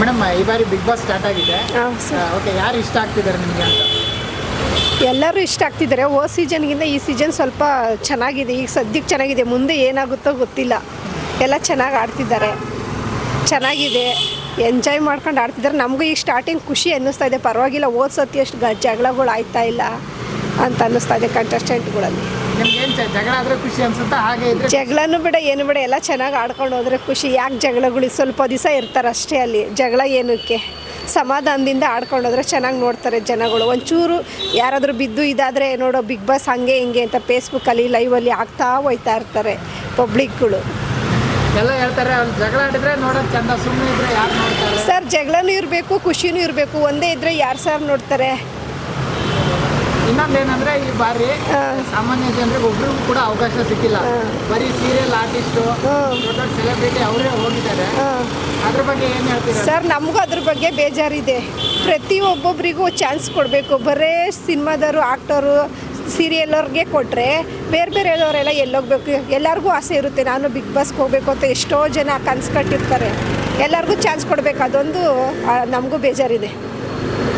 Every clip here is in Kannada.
ಮೇಡಮ್ ಈ ಬಾರಿ ಬಿಗ್ ಬಾಸ್ ಸ್ಟಾರ್ಟ್ ಆಗಿದೆ. ಓಕೆ, ಯಾರು ಇಷ್ಟ ಆಗ್ತಿದ್ದಾರೆ ನಿಮಗೆ ಅಂತ? ಎಲ್ಲರೂ ಇಷ್ಟ ಆಗ್ತಿದ್ದಾರೆ. ಸೀಸನ್ಗಿಂತ ಈ ಸೀಸನ್ ಸ್ವಲ್ಪ ಚೆನ್ನಾಗಿದೆ. ಈಗ ಸದ್ಯಕ್ಕೆ ಚೆನ್ನಾಗಿದೆ, ಮುಂದೆ ಏನಾಗುತ್ತೋ ಗೊತ್ತಿಲ್ಲ. ಎಲ್ಲ ಚೆನ್ನಾಗಿ ಆಡ್ತಿದ್ದಾರೆ, ಚೆನ್ನಾಗಿದೆ, ಎಂಜಾಯ್ ಮಾಡ್ಕೊಂಡು ಆಡ್ತಿದ್ದಾರೆ. ನಮಗೂ ಈಗ ಸ್ಟಾರ್ಟಿಂಗ್ ಖುಷಿ ಅನ್ನಿಸ್ತಾ ಇದೆ. ಪರವಾಗಿಲ್ಲ, ಸತಿ ಅಷ್ಟು ಜಗಳಗಳು ಆಯ್ತಾ ಇಲ್ಲ ಅಂತ ಅನ್ನಿಸ್ತಾ ಇದೆ ಕಂಟೆಸ್ಟೆಂಟ್ಗಳಲ್ಲಿ. ಜಗಳ ಆದರೆ ಖುಷಿ ಅನ್ಸುತ್ತಾ? ಹಾಗೆ ಇದ್ರೆ ಜಗಳನೂ ಬಿಡ ಏನು ಬಿಡ, ಎಲ್ಲ ಚೆನ್ನಾಗಿ ಆಡ್ಕೊಂಡು ಹೋದರೆ ಖುಷಿ. ಯಾಕೆ ಜಗಳಗಳು ಸ್ವಲ್ಪ ದಿವಸ ಇರ್ತಾರೆ ಅಷ್ಟೇ, ಅಲ್ಲಿ ಜಗಳ ಏನಕ್ಕೆ, ಸಮಾಧಾನದಿಂದ ಆಡ್ಕೊಂಡು ಹೋದ್ರೆ ಚೆನ್ನಾಗಿ ನೋಡ್ತಾರೆ ಜನಗಳು. ಒಂಚೂರು ಯಾರಾದರೂ ಬಿದ್ದು ಇದಾದರೆ ನೋಡೋ ಬಿಗ್ ಬಾಸ್ ಹಂಗೆ ಹಿಂಗೆ ಅಂತ ಫೇಸ್ಬುಕ್ಕಲ್ಲಿ ಲೈವಲ್ಲಿ ಆಗ್ತಾ ಹೋಯ್ತಾ ಇರ್ತಾರೆ ಪಬ್ಲಿಕ್ಗಳು. ಎಲ್ಲ ಹೇಳ್ತಾರೆ ಅಲ್ಲಿ ಜಗಳ ಆಡಿದ್ರೆ ನೋಡೋದು ಚಂದ, ಸುಮ್ಮನೆ ಇದ್ರೆ ಯಾರು ನೋಡ್ತಾರೆ? ಸರ್, ಜಗಳನೂ ಇರಬೇಕು, ಖುಷಿನೂ ಇರಬೇಕು. ಒಂದೇ ಇದ್ದರೆ ಯಾರು ಸರ್ ನೋಡ್ತಾರೆ? ಇನ್ನೊಂದೇನಂದ್ರೆ ಈ ಬಾರಿ ಸಾಮಾನ್ಯ ಜನರಿಗೆ ಒಬ್ರಿಗೂ ಕೂಡ ಅವಕಾಶ ಸಿಕ್ಕಿಲ್ಲ. ಬರೀ ಸೀರಿಯಲ್ ಆರ್ಟಿಸ್ಟು, ದೊಡ್ಡ ಸೆಲೆಬ್ರಿಟಿ ಅವರೇ ಹೋಗಿದ್ದಾರೆ. ಅದ್ರ ಬಗ್ಗೆ ಏನು ಹೇಳ್ತೀರಾ ಸರ್? ನಮಗೂ ಅದ್ರ ಬಗ್ಗೆ ಬೇಜಾರಿದೆ. ಪ್ರತಿಯೊಬ್ಬೊಬ್ಬರಿಗೂ ಚಾನ್ಸ್ ಕೊಡಬೇಕು. ಬರೀ ಸಿನಿಮಾದವರು, ಆಕ್ಟರು, ಸೀರಿಯಲ್ವ್ರಿಗೆ ಕೊಟ್ಟರೆ ಬೇರೆ ಬೇರೆಯವರೆಲ್ಲ ಎಲ್ಲೋಗ್ಬೇಕು? ಎಲ್ಲರಿಗೂ ಆಸೆ ಇರುತ್ತೆ, ನಾನು ಬಿಗ್ ಬಾಸ್ಗೆ ಹೋಗಬೇಕು ಅಂತ ಎಷ್ಟೋ ಜನ ಕನಸು ಕಟ್ಟಿರ್ತಾರೆ. ಎಲ್ಲರಿಗೂ ಚಾನ್ಸ್ ಕೊಡಬೇಕು, ಅದೊಂದು ನಮಗೂ ಬೇಜಾರಿದೆ.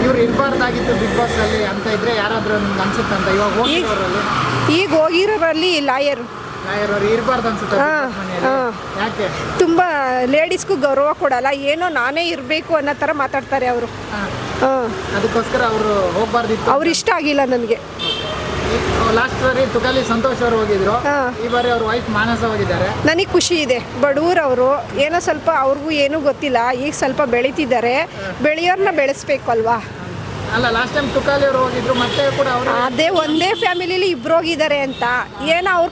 ಇವ್ರು ಇರಬಾರ್ದಾಗಿತ್ತು ಬಿಗ್ ಬಾಸ್ ಅಲ್ಲಿ ಅಂತ ಇದ್ರೆ ಯಾರಾದ್ರೂ ನಿಮ್ಗೆ ಅನ್ಸುತ್ತಂತ? ಇವಾಗ ಹೋಗಿರೋರಲ್ಲಿ, ಈಗ ಹೋಗಿರೋರಲ್ಲಿ ಲಾಯರ್ ಅವ್ರು ಇರಬಾರ್ದು ಅನ್ಸುತ್ತೆ. ಯಾಕೆ? ತುಂಬ ಲೇಡೀಸ್ಗೂ ಗೌರವ ಕೊಡಲ್ಲ, ಏನೋ ನಾನೇ ಇರಬೇಕು ಅನ್ನೋ ಥರ ಮಾತಾಡ್ತಾರೆ ಅವರು. ಅದಕ್ಕೋಸ್ಕರ ಅವರು ಹೋಗ್ಬಾರ್ದಿತ್ತು. ಅವ್ರು ಇಷ್ಟ ಆಗಿಲ್ಲ ನನಗೆ. ಲಾಸ್ಟ್ ಬಾರಿ ತುಕಾಲಿ ಸಂತೋಷ್ ಅವರು ಹೋಗಿದ್ರು, ಈ ಬಾರಿ ಅವ್ರ ವೈಫ್ ಮಾನಸ ಹೋಗಿದ್ದಾರೆ. ನನಗೆ ಖುಷಿ ಇದೆ. ಬಡವರವರು ಏನೋ ಸ್ವಲ್ಪ, ಅವ್ರಿಗೂ ಏನೂ ಗೊತ್ತಿಲ್ಲ, ಈಗ ಸ್ವಲ್ಪ ಬೆಳೀತಿದ್ದಾರೆ. ಬೆಳೆಯೋರನ್ನ ಬೆಳೆಸ್ಬೇಕು ಅಲ್ವಾ? ಅಲ್ಲ, ಲಾಸ್ಟ್ ಟೈಮ್ ತುಕಾಲಿ ಅವರು ಹೋಗಿದ್ರು, ಮತ್ತೆ ಕೂಡ ಅವರು ಅದೇ ಒಂದೇ ಫ್ಯಾಮಿಲಿಲಿ ಇಬ್ರು ಹೋಗಿದ್ದಾರೆ ಅಂತ ಏನೋ ಅವ್ರು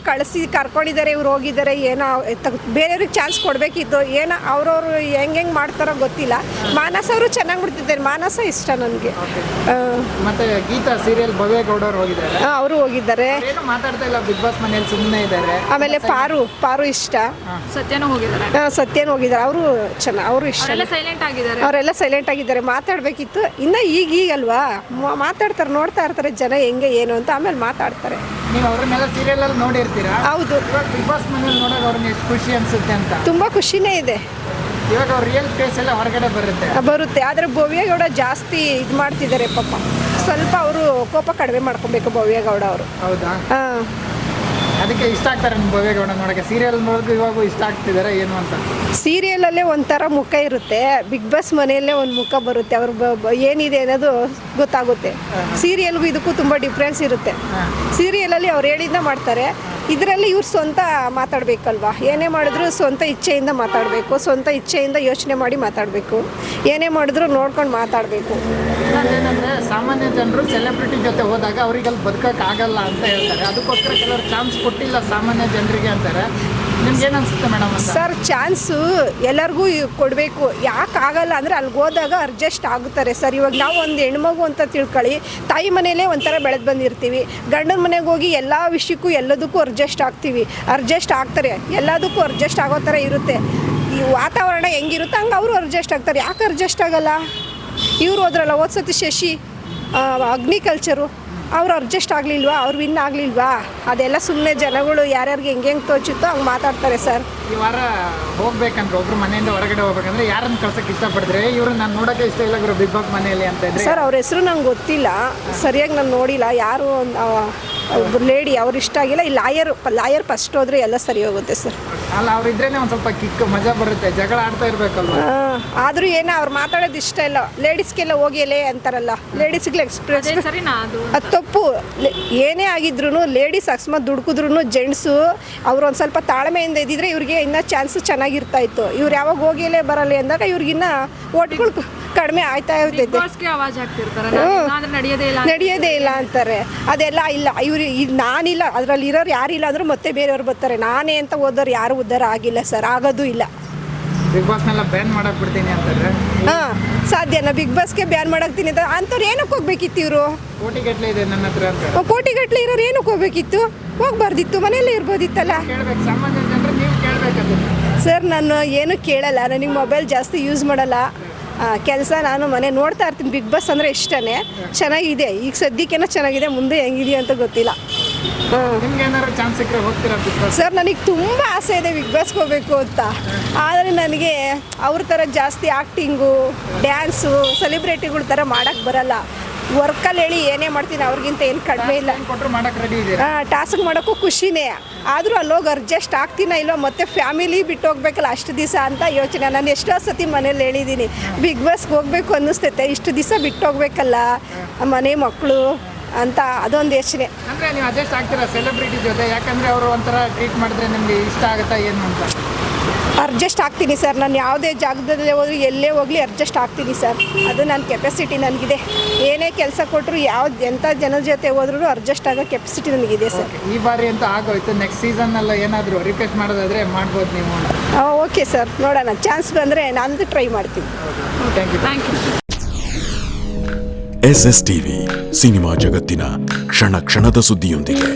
ಕರ್ಕೊಂಡಿದ್ದಾರೆ, ಇವ್ರು ಹೋಗಿದ್ದಾರೆ, ಏನೋ ಬೇರೆಯವ್ರಿಗೆ ಚಾನ್ಸ್ ಕೊಡಬೇಕಿತ್ತು. ಏನೋ ಅವ್ರವ್ರು ಹೆಂಗೆ ಮಾಡ್ತಾರೋ ಗೊತ್ತಿಲ್ಲ. ಮಾನಸ ಅವರು ಚೆನ್ನಾಗಿ ಬಿಡ್ತಿದ್ದಾರೆ, ಮಾನಸ ಇಷ್ಟ ನನಗೆ. ಮತ್ತೆ ಗೀತಾ ಸೀರಿಯಲ್ ಭವ್ಯಗೌಡ ಅವರು ಹೋಗಿದ್ದಾರೆ, ಅವರು ಹೋಗಿದ್ದಾರೆ. ಏನು ಮಾತಾಡ್ತಾ ಇಲ್ಲ, ಬಿಗ್ ಬಾಸ್ ಮನೆಯಲ್ಲಿ ಸುಮ್ಮನೆ ಇದ್ದಾರೆ. ಆಮೇಲೆ ಪಾರು ಇಷ್ಟ, ಸತ್ಯನೂ ಹೋಗಿದ್ದಾರೆ. ಸತ್ಯನೂ ಹೋಗಿದ್ದಾರೆ, ಅವರು ಚೆನ್ನಾಗಿ, ಅವರು ಇಷ್ಟ. ಅವರೆಲ್ಲ ಸೈಲೆಂಟ್ ಆಗಿದ್ದಾರೆ. ಮಾತಾಡಬೇಕಿತ್ತು ಇನ್ನು ಈಗಲ್ವಾ ಮಾತಾಡ್ತಾರೆ, ನೋಡ್ತಾ ಇರ್ತಾರೆ ಜನ ಹೆಂಗೆ ಏನು ಅಂತ, ಆಮೇಲೆ ಮಾತಾಡ್ತಾರೆ. ನೀವು ಅವ್ರನ್ನೆಲ್ಲ ಸೀರಿಯಲ್ ಅಲ್ಲಿ ನೋಡಿರ್ತೀರಾ? ಹೌದು. ಬಿಗ್ ಬಾಸ್ ಮನೇಲಿ ನೋಡೋಕೆ ಅವ್ರನ್ನ ಎಷ್ಟು ಖುಷಿ ಅನ್ಸುತ್ತೆ ಅಂತ? ತುಂಬ ಖುಷಿನೇ ಇದೆ. ಇವಾಗ ಅವ್ರ ರಿಯಲ್ ಫೇಸ್ ಎಲ್ಲ ಹೊರಗಡೆ ಬರುತ್ತೆ. ಆದರೆ ಭವ್ಯಗೌಡ ಜಾಸ್ತಿ ಇದು ಮಾಡ್ತಿದ್ದಾರೆ ಪಾಪ. ಸ್ವಲ್ಪ ಅವರು ಕೋಪ ಕಡಿಮೆ ಮಾಡ್ಕೊಬೇಕು ಭವ್ಯಗೌಡ ಅವರು. ಹೌದಾ? ಹಾಂ, ಅದಕ್ಕೆ ಇಷ್ಟ ಆಗ್ತಾರೆ ನಿಮ್ಮ ಭವ್ಯಗೌಡ ನೋಡೋಕ್ಕೆ. ಸೀರಿಯಲ್ ನೋಡೋಕೆ ಇವಾಗ ಇಷ್ಟ ಆಗ್ತಿದ್ದಾರೆ ಏನು ಅಂತ? ಸೀರಿಯಲಲ್ಲೇ ಒಂಥರ ಮುಖ ಇರುತ್ತೆ, ಬಿಗ್ ಬಾಸ್ ಮನೆಯಲ್ಲೇ ಒಂದು ಮುಖ ಬರುತ್ತೆ. ಅವ್ರು ಏನಿದೆ ಅನ್ನೋದು ಗೊತ್ತಾಗುತ್ತೆ. ಸೀರಿಯಲ್ಗೂ ಇದಕ್ಕೂ ತುಂಬ ಡಿಫ್ರೆನ್ಸ್ ಇರುತ್ತೆ. ಸೀರಿಯಲಲ್ಲಿ ಅವ್ರು ಹೇಳಿದ್ದ ಮಾಡ್ತಾರೆ, ಇದರಲ್ಲಿ ಇವ್ರು ಸ್ವಂತ ಮಾತಾಡಬೇಕಲ್ವಾ? ಏನೇ ಮಾಡಿದ್ರು ಸ್ವಂತ ಇಚ್ಛೆಯಿಂದ ಮಾತಾಡಬೇಕು, ಸ್ವಂತ ಇಚ್ಛೆಯಿಂದ ಯೋಚನೆ ಮಾಡಿ ಮಾತಾಡಬೇಕು, ಏನೇ ಮಾಡಿದ್ರು ನೋಡ್ಕೊಂಡು ಮಾತಾಡಬೇಕು. ಏನಂದರೆ ಸಾಮಾನ್ಯ ಜನರು ಸೆಲೆಬ್ರಿಟಿ ಜೊತೆ ಹೋದಾಗ ಅವ್ರಿಗೆ ಅಲ್ಲಿ ಬದುಕೋಕ್ಕಾಗಲ್ಲ ಅಂತ ಹೇಳ್ತಾರೆ. ಅದಕ್ಕೋಸ್ಕರ ಕೆಲವರು ಚಾನ್ಸ್ ಕೊಟ್ಟಿಲ್ಲ ಸಾಮಾನ್ಯ ಜನರಿಗೆ ಅಂತಾರೆ. ನಿಮ್ಗೇನು ಅನಿಸುತ್ತೆ ಮೇಡಮ್? ಸರ್, ಚಾನ್ಸು ಎಲ್ಲರಿಗೂ ಕೊಡಬೇಕು. ಯಾಕೆ ಆಗಲ್ಲ ಅಂದರೆ ಅಲ್ಲಿಗೆ ಹೋದಾಗ ಅಡ್ಜಸ್ಟ್ ಆಗುತ್ತಾರೆ ಸರ್. ಇವಾಗ ನಾವು ಒಂದು ಹೆಣ್ಮಗು ಅಂತ ತಿಳ್ಕೊಳ್ಳಿ, ತಾಯಿ ಮನೆಯಲ್ಲೇ ಒಂಥರ ಬೆಳೆದು ಬಂದಿರ್ತೀವಿ. ಗಂಡನ ಮನೆಗೆ ಹೋಗಿ ಎಲ್ಲ ವಿಷಯಕ್ಕೂ ಎಲ್ಲದಕ್ಕೂ ಅಡ್ಜಸ್ಟ್ ಆಗ್ತಾರೆ. ಎಲ್ಲದಕ್ಕೂ ಅಡ್ಜಸ್ಟ್ ಆಗೋ ಥರ ಇರುತ್ತೆ. ಈ ವಾತಾವರಣ ಹೆಂಗಿರುತ್ತೆ ಹಂಗೆ ಅವರು ಅಡ್ಜಸ್ಟ್ ಆಗ್ತಾರೆ. ಯಾಕೆ ಅಡ್ಜಸ್ಟ್ ಆಗಲ್ಲ? ಇವ್ರು ಹೋದ್ರಲ್ಲ ಸತಿ ಶಶಿ, ಅಗ್ನಿಕಲ್ಚರು, ಅವ್ರು ಅಡ್ಜಸ್ಟ್ ಆಗಲಿಲ್ವಾ? ಅವ್ರು ವಿನ್ ಆಗಲಿಲ್ವಾ? ಅದೆಲ್ಲ ಸುಮ್ಮನೆ ಜನಗಳು ಯಾರ್ಯಾರಿಗೆ ಹೆಂಗೆ ತೋಚುತ್ತೋ ಹಂಗೆ ಮಾತಾಡ್ತಾರೆ ಸರ್. ಈ ವಾರ ಹೋಗ್ಬೇಕಂದ್ರೆ, ಒಬ್ರು ಮನೆಯಿಂದ ಹೊರಗಡೆ ಹೋಗ್ಬೇಕಂದ್ರೆ ಯಾರನ್ನು ಕಳ್ಸೋಕ್ಕೆ ಇಷ್ಟಪಡ್ತಾರೆ? ಇವರು ನಾನು ನೋಡೋಕ್ಕೆ ಇಷ್ಟ ಇಲ್ಲ ಗುರು ಬಿಗ್ ಬಾಸ್ ಮನೆಯಲ್ಲಿ ಅಂತ ಇದ್ರೆ. ಸರ್, ಅವ್ರ ಹೆಸರು ನಂಗೆ ಗೊತ್ತಿಲ್ಲ, ಸರಿಯಾಗಿ ನಾನು ನೋಡಿಲ್ಲ. ಯಾರು ಒಬ್ಬರು ಲೇಡಿ, ಅವ್ರು ಇಷ್ಟ ಆಗಿಲ್ಲ. ಈ ಲಾಯರ್ ಫಸ್ಟ್ ಹೋದರೆ ಎಲ್ಲ ಸರಿ ಹೋಗುತ್ತೆ ಸರ್. ಅಲ್ಲ, ಅವ್ರಿದ್ರೇ ಒಂದು ಸ್ವಲ್ಪ ಕಿಕ್ ಮಜಾ ಬರುತ್ತೆ, ಜಗಳ ಆಡ್ತಾ ಇರಬೇಕಲ್ವ? ಆದರೂ ಏನೋ ಅವ್ರು ಮಾತಾಡೋದು ಇಷ್ಟ ಇಲ್ಲ. ಲೇಡೀಸ್ಗೆಲ್ಲ ಹೋಗಿಯಲೇ ಅಂತಾರಲ್ಲ, ಲೇಡೀಸ್ಗೆ ಎಕ್ಸ್ಪ್ರೆಸ್ ಅದು ತಪ್ಪು. ಏನೇ ಆಗಿದ್ರು ಲೇಡೀಸ್ ಅಕಸ್ಮಾತ್ ದುಡ್ಕಿದ್ರು ಜೆಂಟ್ಸು ಅವ್ರು ಒಂದು ಸ್ವಲ್ಪ ತಾಳ್ಮೆಯಿಂದ ಇದ್ದಿದ್ರೆ ಇವ್ರಿಗೆ ಇನ್ನೂ ಚಾನ್ಸಸ್ ಚೆನ್ನಾಗಿರ್ತಾ ಇತ್ತು. ಇವ್ರು ಯಾವಾಗ ಹೋಗಿಯಲೇ ಬರಲ್ಲ ಅಂದಾಗ ಇವ್ರಿಗಿನ್ನ ಓಟ್ಗಳು ಕಡಿಮೆ ಆಯ್ತಾ ಇರ್ತೈತೆ. ನಡೆಯೋದೇ ಇಲ್ಲ ಅಂತಾರೆ. ಅದೆಲ್ಲ ಇಲ್ಲ. ನಾನಿಲ್ಲ, ಅದರಲ್ಲಿ ಇರೋರು ಯಾರಿಲ್ಲ ಅಂದರೂ ಮತ್ತೆ ಬೇರೆಯವ್ರು ಬರ್ತಾರೆ. ನಾನೇ ಅಂತ ಹೋದವ್ರು ಯಾರು ಉದ್ಧಾರ ಆಗಿಲ್ಲ ಸರ್, ಆಗೋದು ಇಲ್ಲ. ಬಿಗ್ ಬಾಸ್ನೆಲ್ಲ ಬ್ಯಾನ್ ಮಾಡಕ್ಕೆ ಬಿಡ್ತೀನಿ ಅಂತಂದ್ರೆ ಸಾಧ್ಯನಾ? ಬಿಗ್ ಬಾಸ್ಗೆ ಬ್ಯಾನ್ ಮಾಡಾಕ್ತೀನಿ ಅಂತ ಅಂಥವ್ರು ಏನಕ್ಕೆ ಹೋಗ್ಬೇಕಿತ್ತು? ಇವರು ಕೋಟಿಗಟ್ಟಲೆ ಇದೆ ನನ್ನ ಹತ್ರ ಅಂತ. ಕೋಟಿಗಟ್ಟಲೆ ಇರೋರು ಏನಕ್ಕೆ ಹೋಗ್ಬೇಕಿತ್ತು? ಹೋಗ್ಬಾರ್ದಿತ್ತು, ಮನೆಯಲ್ಲೇ ಇರ್ಬೋದಿತ್ತಲ್ಲ. ಕೇಳ್ಬೇಕು, ಸಾಮಾನ್ಯ ಜನರು ನೀವು ಕೇಳಬೇಕು. ಸರ್, ನಾನು ಏನು ಕೇಳಲ್ಲ, ನನಗೆ ಮೊಬೈಲ್ ಜಾಸ್ತಿ ಯೂಸ್ ಮಾಡಲ್ಲ. ಕೆಲಸ ನಾನು ಮನೆ ನೋಡ್ತಾ ಇರ್ತೀನಿ. ಬಿಗ್ ಬಾಸ್ ಅಂದರೆ ಇಷ್ಟನೇ, ಚೆನ್ನಾಗಿದೆ. ಈಗ ಸದ್ಯಕ್ಕೇನೋ ಚೆನ್ನಾಗಿದೆ, ಮುಂದೆ ಹೆಂಗಿದೆಯೋ ಅಂತ ಗೊತ್ತಿಲ್ಲ. ನಿಮ್ಗೆ ಏನಾದ್ರು ಚಾನ್ಸ್ ಸಿಕ್ಕರೆ ಹೋಗ್ತೀರಾ ಬಿಗ್ ಬಾಸ್? ಸರ್ ನನಗೆ ತುಂಬ ಆಸೆ ಇದೆ ಬಿಗ್ ಬಾಸ್ಗೆ ಹೋಗಬೇಕು ಅಂತ. ಆದರೆ ನನಗೆ ಅವ್ರ ಥರ ಜಾಸ್ತಿ ಆ್ಯಕ್ಟಿಂಗು, ಡ್ಯಾನ್ಸು, ಸೆಲೆಬ್ರಿಟಿಗಳ ಥರ ಮಾಡೋಕ್ಕೆ ಬರಲ್ಲ. ವರ್ಕಲ್ಲಿ ಹೇಳಿ ಏನೇ ಮಾಡ್ತೀನಿ ಅವ್ರಿಗಿಂತ ಏನು ಕಡಿಮೆ ಇಲ್ಲ. ಕೊಟ್ಟರು ಮಾಡಕ್ಕೆ ರೆಡಿ ಇದೆ. ಟಾಸ್ಕ್ ಮಾಡೋಕ್ಕೂ ಖುಷಿನೇ. ಆದರೂ ಅಲ್ಲೋಗಿ ಅಡ್ಜಸ್ಟ್ ಆಗ್ತೀನೋ ಇಲ್ಲೋ, ಮತ್ತೆ ಫ್ಯಾಮಿಲಿ ಬಿಟ್ಟು ಹೋಗ್ಬೇಕಲ್ಲ ಅಷ್ಟು ದಿವಸ ಅಂತ ಯೋಚನೆ. ನಾನು ಎಷ್ಟೋ ಸತಿ ಮನೇಲಿ ಹೇಳಿದ್ದೀನಿ, ಬಿಗ್ ಬಾಸ್ಗೆ ಹೋಗ್ಬೇಕು ಅನ್ನಿಸ್ತೈತೆ, ಇಷ್ಟು ದಿವಸ ಬಿಟ್ಟು ಹೋಗ್ಬೇಕಲ್ಲ ಮನೆ ಮಕ್ಕಳು ಅಂತ, ಅದೊಂದು ಯೋಚನೆ. ಅಂದರೆ ನೀವು ಅಡ್ಜಸ್ಟ್ ಆಗ್ತೀರಾ ಸೆಲೆಬ್ರಿಟಿ ಜೊತೆ? ಯಾಕಂದರೆ ಅವರು ಒಂಥರ ಟ್ರೀಟ್ ಮಾಡಿದ್ರೆ ನಿಮಗೆ ಇಷ್ಟ ಆಗುತ್ತಾ ಏನು ಅಂತ? ಅಡ್ಜಸ್ಟ್ ಆಗ್ತೀನಿ ಸರ್. ನಾನು ಯಾವುದೇ ಜಾಗದಲ್ಲೇ ಹೋದ್ರೂ ಎಲ್ಲೇ ಹೋಗಲಿ ಅಡ್ಜಸ್ಟ್ ಆಗ್ತೀನಿ ಸರ್. ಅದು ನನ್ನ ಕೆಪಾಸಿಟಿ ನನಗಿದೆ. ಏನೇ ಕೆಲಸ ಕೊಟ್ಟರು ಎಂಥ ಜನದ ಜೊತೆ ಹೋದ್ರೂ ಅಡ್ಜಸ್ಟ್ ಆಗೋ ಕೆಪಾಸಿಟಿ ನನಗಿದೆ ಸರ್. ಈ ಬಾರಿ ಅಂತ ಆಗೋಯ್ತು, ನೆಕ್ಸ್ಟ್ ಸೀಸನ್ನೆಲ್ಲ ಏನಾದರೂ ರಿಕ್ವೆಸ್ಟ್ ಮಾಡೋದಾದರೆ ಮಾಡ್ಬೋದು ನೀವು? ಓಕೆ ಸರ್, ನೋಡೋಣ. ಚಾನ್ಸ್ ಬಂದರೆ ನಾನು ಟ್ರೈ ಮಾಡ್ತೀನಿ. Thank you. SS TV cinema ಜಗತ್ತಿನ ಕ್ಷಣ ಕ್ಷಣದ ಸುದ್ದಿಯೊಂದಿಗೆ.